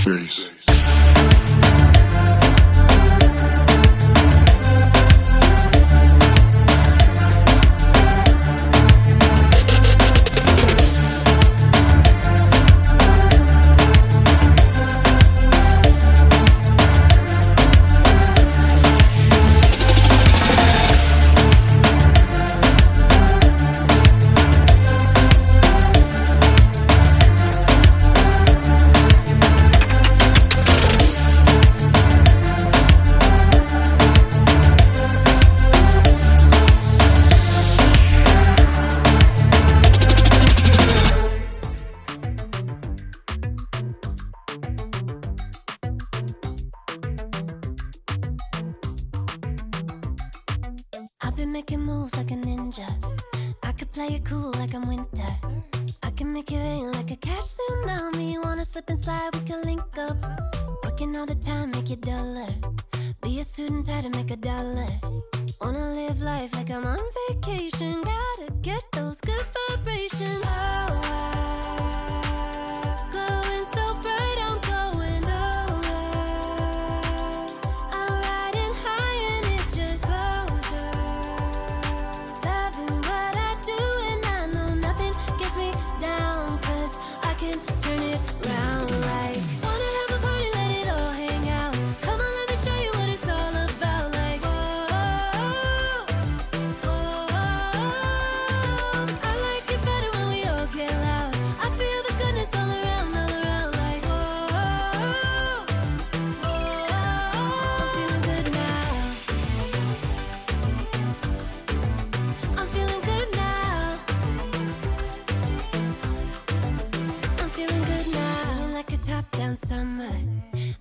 face. I've been making moves like a ninja. I could play it cool like I'm winter. I can make it rain like a cash tsunami. Wanna slip and slide, we can link up. Working all the time, make it duller. Be a student, tie to make $1. Wanna live life like I'm on vacation. Gotta get those good vibrations. Oh, glowing so bright, I'm going solar. I'm riding high and it's just closer. Loving what I do and I know nothing gets me down, 'cause I can turn it round like. Wanna have a party, let it all hang out. Come on, let me show you what it's all about. Like, I like it better when we all get loud. I feel the goodness all around, like, I'm feeling good now. I'm feeling good now. I'm feeling good now. Feeling like a top-down summer.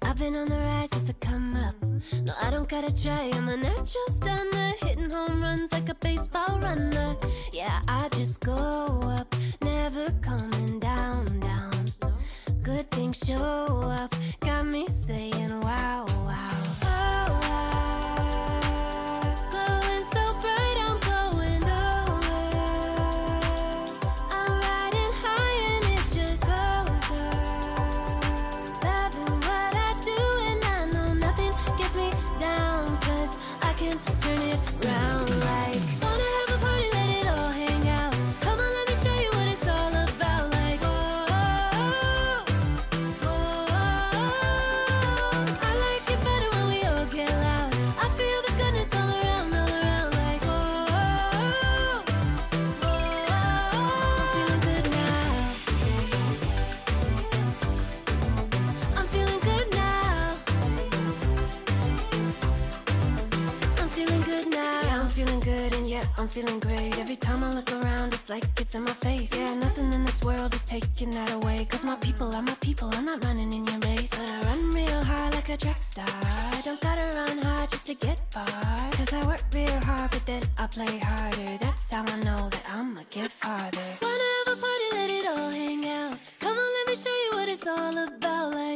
I've been on the rise, it's a come up. No, I don't gotta try, I'm a natural stunner. Hitting home runs like a baseball runner. Yeah, I just go up, never coming down, down. Good things show up, got me saying wow, wow. Oh, wow. Glowing so bright, I'm going solar. I'm riding high and it's just closer. Loving what I do and I know nothing gets me down, 'cause I can turn it round like. Wanna have a party, let it all hang out. Come on, let me show you what it's all about. Like, I like it better when we all get loud. I feel the goodness all around, like, I'm feeling good now. I'm feeling good now. I'm feeling good now. Yeah, I'm feeling good and yeah, I'm feeling great. Every time I look around, it's like it's in my face. Yeah, nothing in this world is taking that away. 'Cause my people are my people, I'm not running in your race. But I run real hard like a track star. I don't gotta run hard just to get far. 'Cause I work real hard, but then I play harder. That's how I know that I'ma get farther. Wanna have a party, let it all hang out. Come on, let me show you what it's all about. Like,